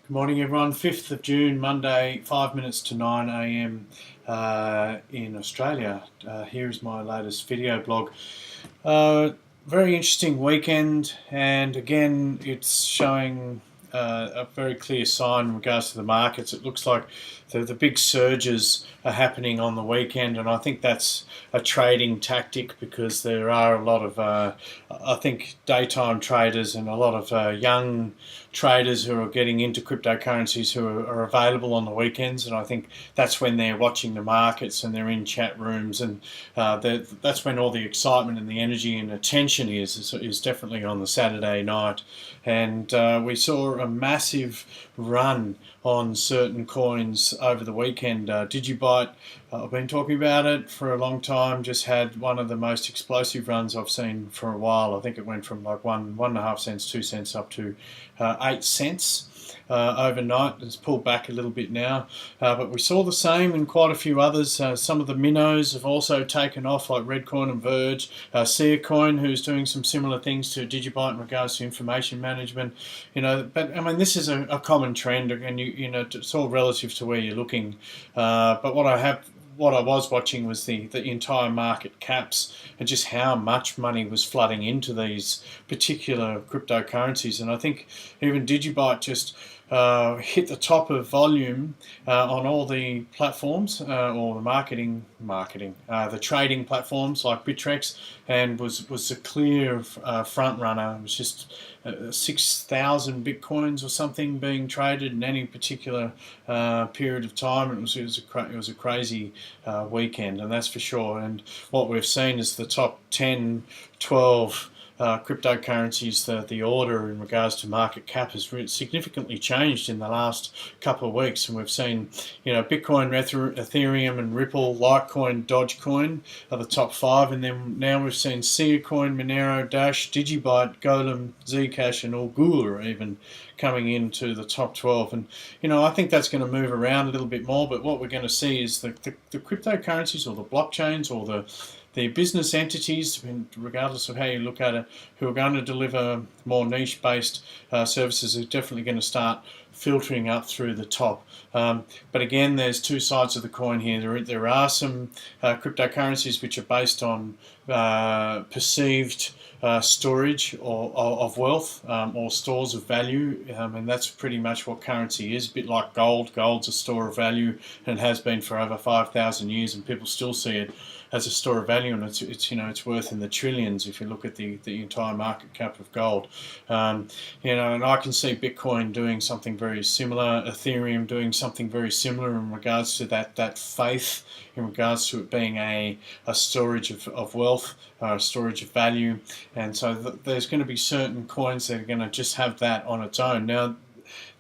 Good morning, everyone. 5th of June, Monday, 5 minutes to 9 a.m. In Australia. Here's my latest video blog. Very interesting weekend, and again, it's showing a very clear sign in regards to the markets. It looks like the big surges are happening on the weekend, and I think that's a trading tactic because there are a lot of, I think, daytime traders and a lot of young traders who are getting into cryptocurrencies who are available on the weekends, and I think that's when they're watching the markets and they're in chat rooms, and that's when all the excitement and the energy and attention is definitely on the Saturday night. And we saw a massive run on certain coins over the weekend. Digibyte, I've been talking about it for a long time, just had one of the most explosive runs I've seen for a while. I think it went from like 1.5 cents, 2 cents up to 8 cents. Overnight. It's pulled back a little bit now, but we saw the same in quite a few others. Some of the minnows have also taken off, like Redcoin and Verge. Seacoin, who's doing some similar things to Digibyte in regards to information management. But I mean, this is a common trend, and it's all relative to where you're looking. But what I was watching was the entire market caps and just how much money was flooding into these particular cryptocurrencies. And I think even Digibyte just hit the top of volume on all the platforms or the trading platforms like Bittrex, and was a clear front runner. It was just 6,000 bitcoins or something being traded in any particular period of time. It was a crazy weekend, and that's for sure. And what we've seen is the top 10, 12 cryptocurrencies, the order in regards to market cap has significantly changed in the last couple of weeks, and we've seen, Bitcoin, Ethereum, and Ripple, Litecoin, Dogecoin are the top 5, and then now we've seen Seacoin, Monero, Dash, Digibyte, Golem, Zcash, and Augur even coming into the top 12. And I think that's going to move around a little bit more, but what we're going to see is the cryptocurrencies or the blockchains or the business entities, regardless of how you look at it, who are going to deliver more niche-based services, are definitely going to start filtering up through the top. But again, there's two sides of the coin here. There are some cryptocurrencies which are based on perceived storage of wealth or stores of value, and that's pretty much what currency is. A bit like gold. Gold's a store of value, and it has been for over 5,000 years, and people still see it as a store of value, and it's worth in the trillions if you look at the entire market cap of gold. And I can see Bitcoin doing something very similar, Ethereum doing something very similar in regards to that faith, in regards to it being a storage of wealth, a storage of value. And so there's going to be certain coins that are going to just have that on its own. Now,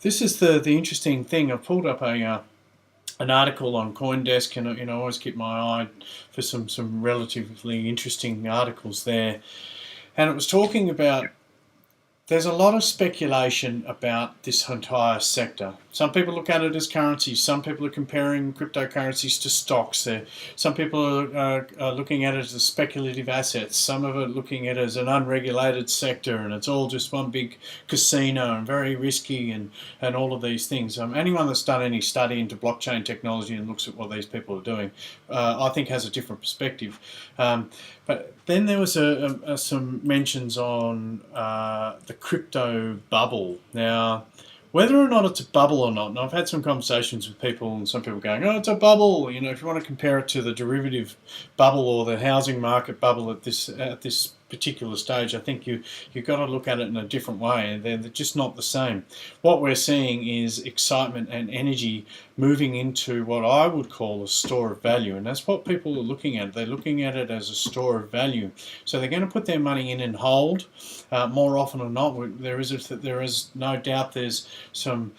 this is the interesting thing. I've pulled up an article on CoinDesk, and I always keep my eye for some relatively interesting articles there. And it was talking about, there's a lot of speculation about this entire sector. Some people look at it as currencies. Some people are comparing cryptocurrencies to stocks. Some people are looking at it as speculative assets. Some of it looking at it as an unregulated sector, and it's all just one big casino and very risky and all of these things. Anyone that's done any study into blockchain technology and looks at what these people are doing, I think has a different perspective. But then there was some mentions on the crypto bubble. Now, whether or not it's a bubble or not, and I've had some conversations with people, and some people going, "Oh, it's a bubble." If you want to compare it to the derivative bubble or the housing market bubble at this particular stage, I think you've got to look at it in a different way. They're just not the same. What we're seeing is excitement and energy moving into what I would call a store of value, and that's what people are looking at. They're looking at it as a store of value. So they're going to put their money in and hold. More often than not, there is no doubt there's some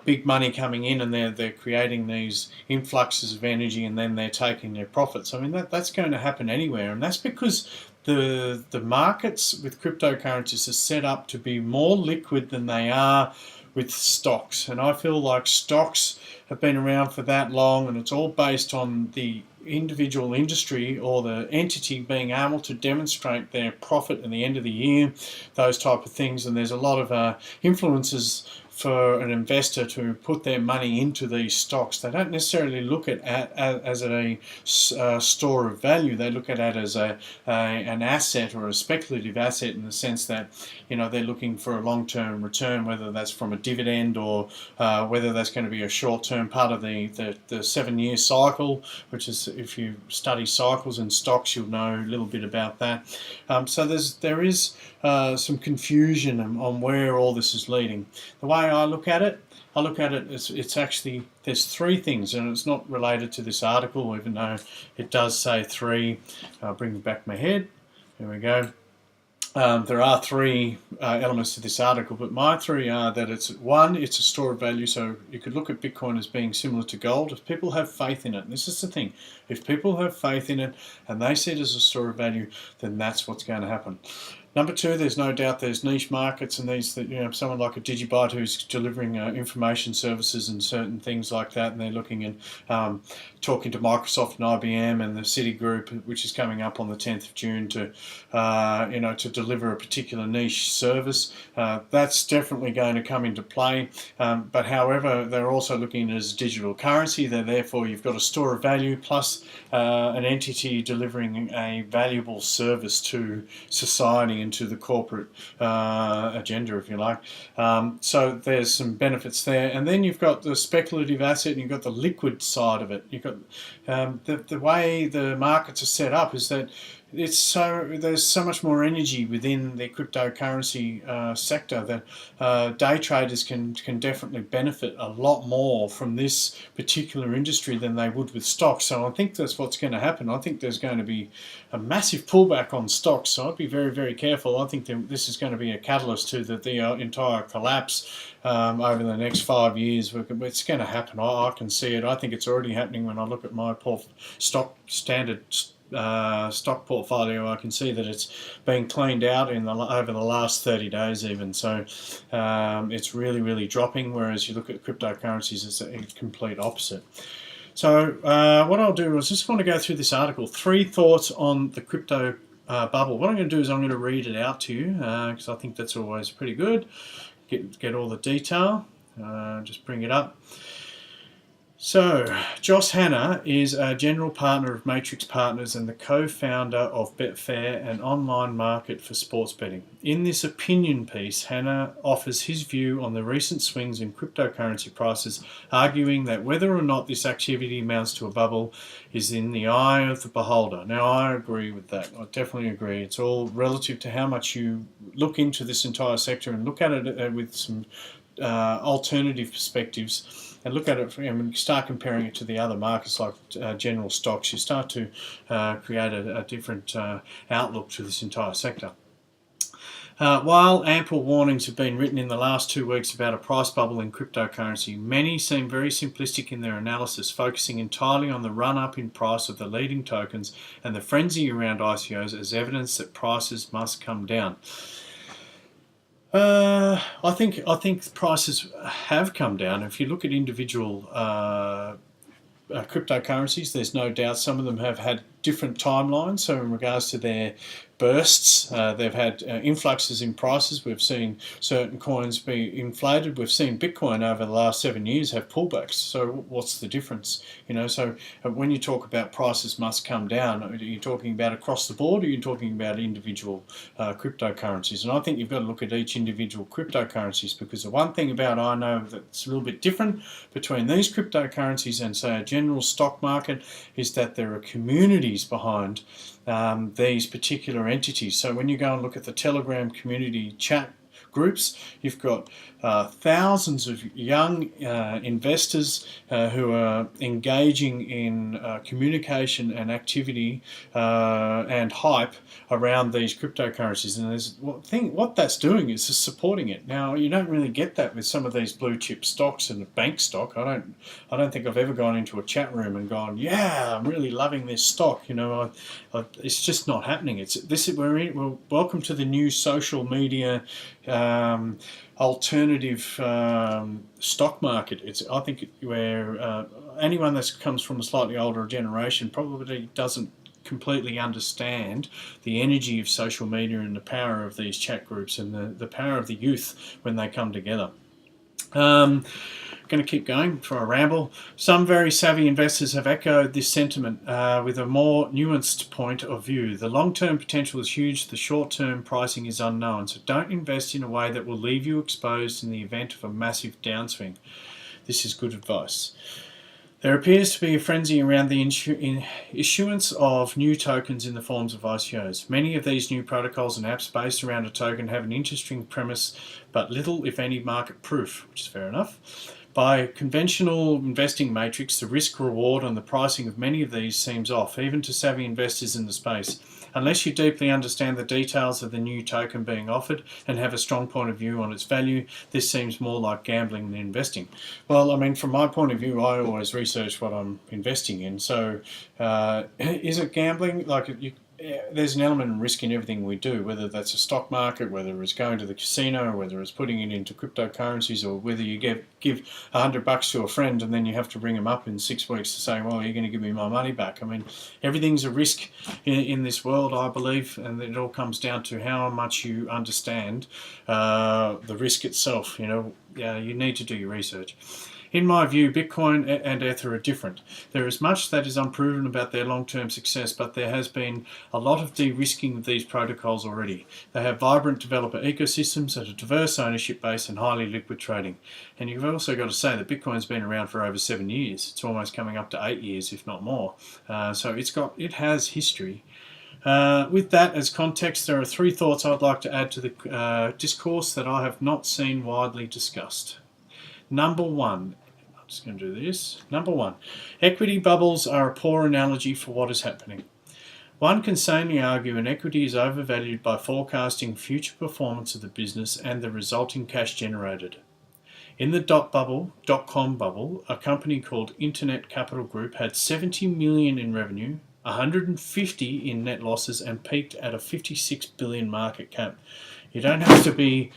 big money coming in, and they're creating these influxes of energy, and then they're taking their profits. I mean, that's going to happen anywhere, and that's because the markets with cryptocurrencies are set up to be more liquid than they are with stocks. And I feel like stocks have been around for that long, and it's all based on the individual industry or the entity being able to demonstrate their profit at the end of the year, those type of things. And there's a lot of influences for an investor to put their money into these stocks, they don't necessarily look at as a store of value. They look at it as an asset or a speculative asset, in the sense that, you know, they're looking for a long-term return, whether that's from a dividend or whether that's going to be a short-term part of the 7-year cycle, which is, if you study cycles in stocks, you'll know a little bit about that. So there is some confusion on where all this is leading. The way I look at it as it's actually, there's three things, and it's not related to this article, even though it does say three. I'll bring back my head. There we go. There are three elements to this article, but my three are that it's a store of value. So you could look at Bitcoin as being similar to gold. If people have faith in it, and this is the thing, if people have faith in it and they see it as a store of value, then that's what's going to happen. Number two, there's no doubt there's niche markets, and these, that, you know, someone like a Digibyte who's delivering information services and certain things like that, and they're looking and talking to Microsoft and IBM and the Citigroup, which is coming up on the 10th of June, to to deliver a particular niche service. That's definitely going to come into play. But however, they're also looking at it as digital currency. Therefore, you've got a store of value plus an entity delivering a valuable service to society into the corporate agenda, if you like. So there's some benefits there. And then you've got the speculative asset, and you've got the liquid side of it. You've got the way the markets are set up is that there's so much more energy within the cryptocurrency sector that day traders can definitely benefit a lot more from this particular industry than they would with stocks. So I think that's what's going to happen. I think there's going to be a massive pullback on stocks, so I'd be very, very careful. I think this is going to be a catalyst to the entire collapse over the next 5 years. It's going to happen. I can see it. I think it's already happening. When I look at my standard stock portfolio, I can see that it's been cleaned out over the last 30 days even. So it's really, really dropping, whereas you look at cryptocurrencies, it's a complete opposite. So what I'll do is just want to go through this article. 3 thoughts on the crypto bubble. What I'm going to do is I'm going to read it out to you, because I think that's always pretty good. Get all the detail. Just bring it up. So, Josh Hanna is a general partner of Matrix Partners and the co-founder of Betfair, an online market for sports betting. In this opinion piece, Hanna offers his view on the recent swings in cryptocurrency prices, arguing that whether or not this activity amounts to a bubble is in the eye of the beholder. Now, I agree with that. I definitely agree. It's all relative to how much you look into this entire sector and look at it with some alternative perspectives, and look at it when you start comparing it to the other markets like general stocks. You start to create a different outlook to this entire sector. While ample warnings have been written in the last 2 weeks about a price bubble in cryptocurrency, many seem very simplistic in their analysis, focusing entirely on the run-up in price of the leading tokens and the frenzy around ICOs as evidence that prices must come down. I think prices have come down. If you look at individual cryptocurrencies, there's no doubt some of them have had different timelines. So in regards to their bursts, they've had influxes in prices. We've seen certain coins be inflated. We've seen Bitcoin over the last 7 years have pullbacks. So what's the difference? So when you talk about prices must come down, are you talking about across the board, or are you talking about individual cryptocurrencies? And I think you've got to look at each individual cryptocurrencies, because the one thing about I know that's a little bit different between these cryptocurrencies and, say, a general stock market is that there are communities behind these particular entities. So when you go and look at the Telegram community chat groups, you've got thousands of young investors who are engaging in communication and activity and hype around these cryptocurrencies, and what that's doing is just supporting it. Now, you don't really get that with some of these blue chip stocks and a bank stock. I don't think I've ever gone into a chat room and gone, yeah, I'm really loving this stock. It's just not happening. We're welcome to the new social media alternative stock market. I think where anyone that comes from a slightly older generation probably doesn't completely understand the energy of social media and the power of these chat groups and the power of the youth when they come together. Going to keep going for a ramble. Some very savvy investors have echoed this sentiment with a more nuanced point of view. The long-term potential is huge, the short-term pricing is unknown, so don't invest in a way that will leave you exposed in the event of a massive downswing. This is good advice. There appears to be a frenzy around the issuance of new tokens in the forms of ICOs. Many of these new protocols and apps based around a token have an interesting premise, but little, if any, market proof, which is fair enough. By conventional investing matrix, the risk-reward on the pricing of many of these seems off, even to savvy investors in the space. Unless you deeply understand the details of the new token being offered and have a strong point of view on its value, this seems more like gambling than investing. Well, I mean, from my point of view, I always research what I'm investing in. So, is it gambling? There's an element of risk in everything we do, whether that's a stock market, whether it's going to the casino, whether it's putting it into cryptocurrencies, or whether you give $100 to a friend and then you have to ring them up in 6 weeks to say, well, you're going to give me my money back. I mean, everything's a risk in this world, I believe, and it all comes down to how much you understand the risk itself. You need to do your research. In my view, Bitcoin and Ether are different. There is much that is unproven about their long-term success, but there has been a lot of de-risking of these protocols already. They have vibrant developer ecosystems, a diverse ownership base, and highly liquid trading. And you've also got to say that Bitcoin's been around for over 7 years. It's almost coming up to 8 years, if not more. So it has history. With that as context, there are 3 thoughts I'd like to add to the discourse that I have not seen widely discussed. Number 1. Just going to do this. Number 1, equity bubbles are a poor analogy for what is happening. One can sanely argue an equity is overvalued by forecasting future performance of the business and the resulting cash generated. In the dot-com bubble, a company called Internet Capital Group had 70 million in revenue, 150 in net losses, and peaked at a 56 billion market cap. You don't have to be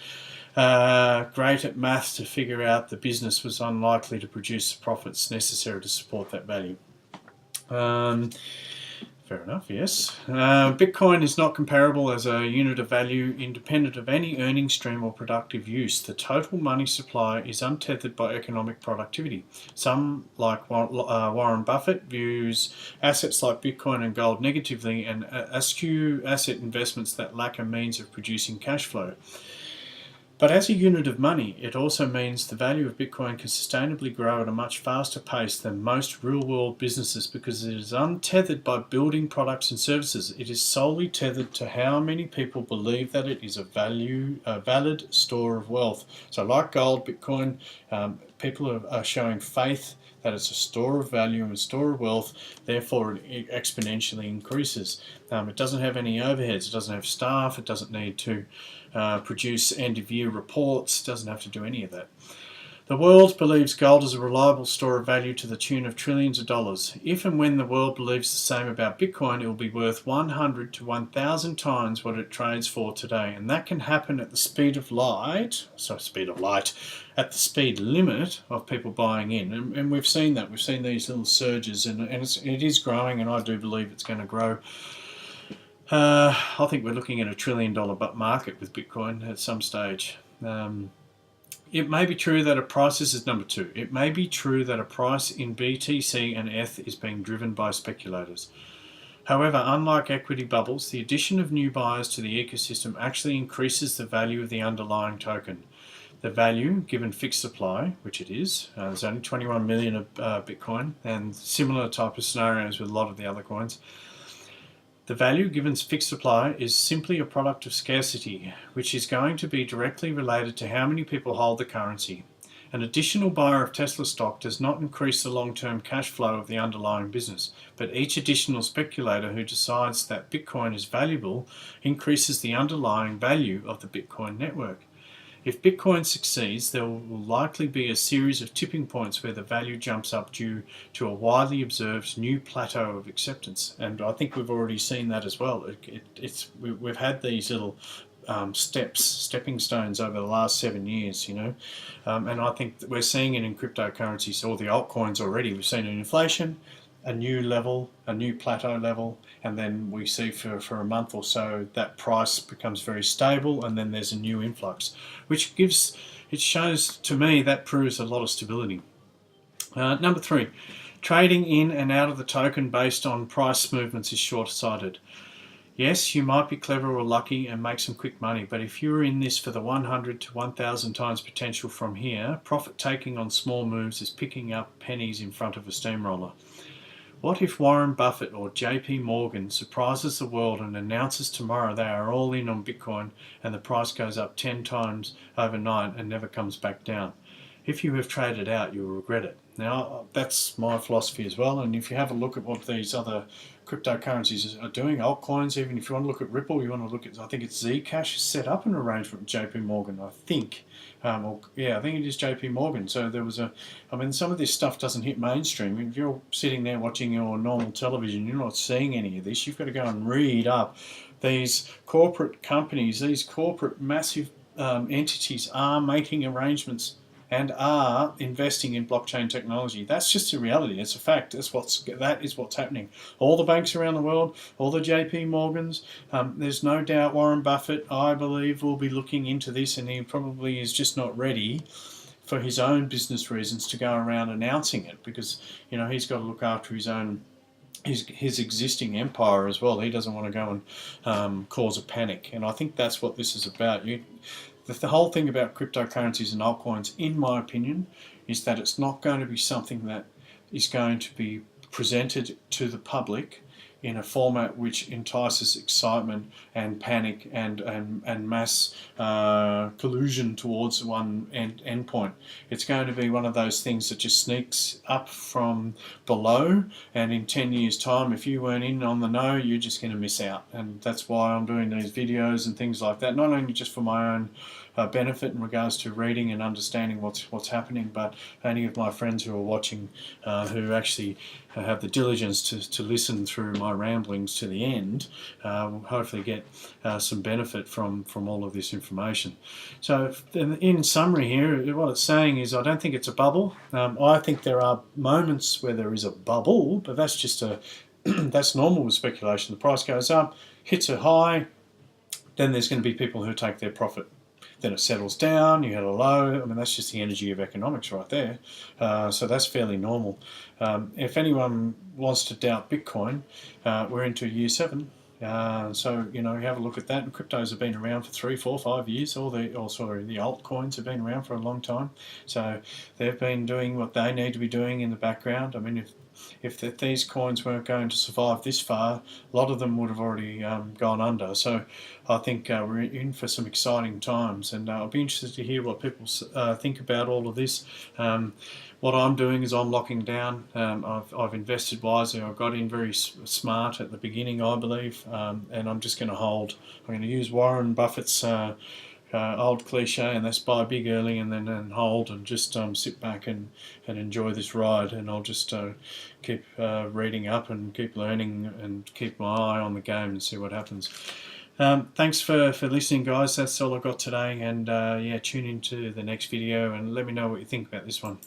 great at maths to figure out the business was unlikely to produce the profits necessary to support that value. Fair enough, yes. Bitcoin is not comparable as a unit of value independent of any earning stream or productive use. The total money supply is untethered by economic productivity. Some, like Warren Buffett, views assets like Bitcoin and gold negatively and eschew asset investments that lack a means of producing cash flow. But as a unit of money, it also means the value of Bitcoin can sustainably grow at a much faster pace than most real-world businesses because it is untethered by building products and services. It is solely tethered to how many people believe that it is a valid store of wealth. So like gold, Bitcoin, people are showing faith that it's a store of value and a store of wealth, therefore it exponentially increases. It doesn't have any overheads, it doesn't have staff, it doesn't need to produce end-of-year reports, doesn't have to do any of that. The world believes gold is a reliable store of value to the tune of trillions of dollars. If and when the world believes the same about Bitcoin, it will be worth 100 to 1,000 times what it trades for today. And that can happen at the speed of light, at the speed limit of people buying in. And we've seen that. We've seen these little surges, and it is growing, and I do believe it's going to grow. I think we're looking at $1 trillion market with Bitcoin at some stage. It may be true that this is number 2. It may be true that a price in BTC and ETH is being driven by speculators. However, unlike equity bubbles, the addition of new buyers to the ecosystem actually increases the value of the underlying token. The value, given fixed supply, which it is, there's only 21 million of Bitcoin, and similar type of scenarios with a lot of the other coins. The value given fixed supply is simply a product of scarcity, which is going to be directly related to how many people hold the currency. An additional buyer of Tesla stock does not increase the long-term cash flow of the underlying business, but each additional speculator who decides that Bitcoin is valuable increases the underlying value of the Bitcoin network. If Bitcoin succeeds, there will likely be a series of tipping points where the value jumps up due to a widely observed new plateau of acceptance. And I think we've already seen that as well. We've had these little stepping stones over the last 7 years, and I think that we're seeing it in cryptocurrencies or the altcoins already. We've seen an inflation, a new level, a new plateau level, and then we see for a month or so that price becomes very stable, and then there's a new influx, which gives it shows, to me, that proves a lot of stability. Number 3, trading in and out of the token based on price movements is short-sighted. Yes, you might be clever or lucky and make some quick money, but if you're in this for the 100 to 1,000 times potential from here, profit taking on small moves is picking up pennies in front of a steamroller. What if Warren Buffett or JP Morgan surprises the world and announces tomorrow they are all in on Bitcoin and the price goes up 10 times overnight and never comes back down? If you have traded out, you'll regret it. Now, that's my philosophy as well, and if you have a look at what these other cryptocurrencies are doing, altcoins, even if you want to look at Ripple, you want to look at, I think it's Zcash, set up an arrangement with JP Morgan, I think. I think it is JP Morgan. So there was some of this stuff doesn't hit mainstream. If you're sitting there watching your normal television, you're not seeing any of this. You've got to go and read up. These corporate companies, these corporate massive entities are making arrangements and are investing in blockchain technology. That's just a reality. It's a fact. That is what's happening. All the banks around the world, all the JP Morgans, there's no doubt Warren Buffett, I believe, will be looking into this, and he probably is just not ready for his own business reasons to go around announcing it, because he's got to look after his own his existing empire as well. He doesn't want to go and cause a panic, and I think that's what this is about. The whole thing about cryptocurrencies and altcoins, in my opinion, is that it's not going to be something that is going to be presented to the public in a format which entices excitement and panic and mass collusion towards one endpoint. It's going to be one of those things that just sneaks up from below, and in 10 years' time, if you weren't in on the know, you're just going to miss out. And that's why I'm doing these videos and things like that, not only just for my own benefit in regards to reading and understanding what's happening, but any of my friends who are watching who actually have the diligence to listen through my ramblings to the end will hopefully get some benefit from all of this information. So in summary here, what it's saying is I don't think it's a bubble. I think there are moments where there is a bubble, but that's just that's normal with speculation. The price goes up, hits a high, then there's going to be people who take their profit. Then it settles down, you had a low. That's just the energy of economics right there. So that's fairly normal. If anyone wants to doubt Bitcoin, we're into year 7. So you have a look at that, and cryptos have been around for 3, 4, 5 years. The altcoins have been around for a long time. So they've been doing what they need to be doing in the background. If these coins weren't going to survive this far, a lot of them would have already gone under. So I think we're in for some exciting times, and I'll be interested to hear what people think about all of this. What I'm doing is I'm locking down. I've invested wisely. I got in very smart at the beginning, I believe, and I'm just going to hold. I'm going to use Warren Buffett's old cliche, and that's buy big early and then hold and just sit back and enjoy this ride. And I'll just keep reading up and keep learning and keep my eye on the game and see what happens. Thanks for listening, guys. That's all I've got today, and tune into the next video and let me know what you think about this one.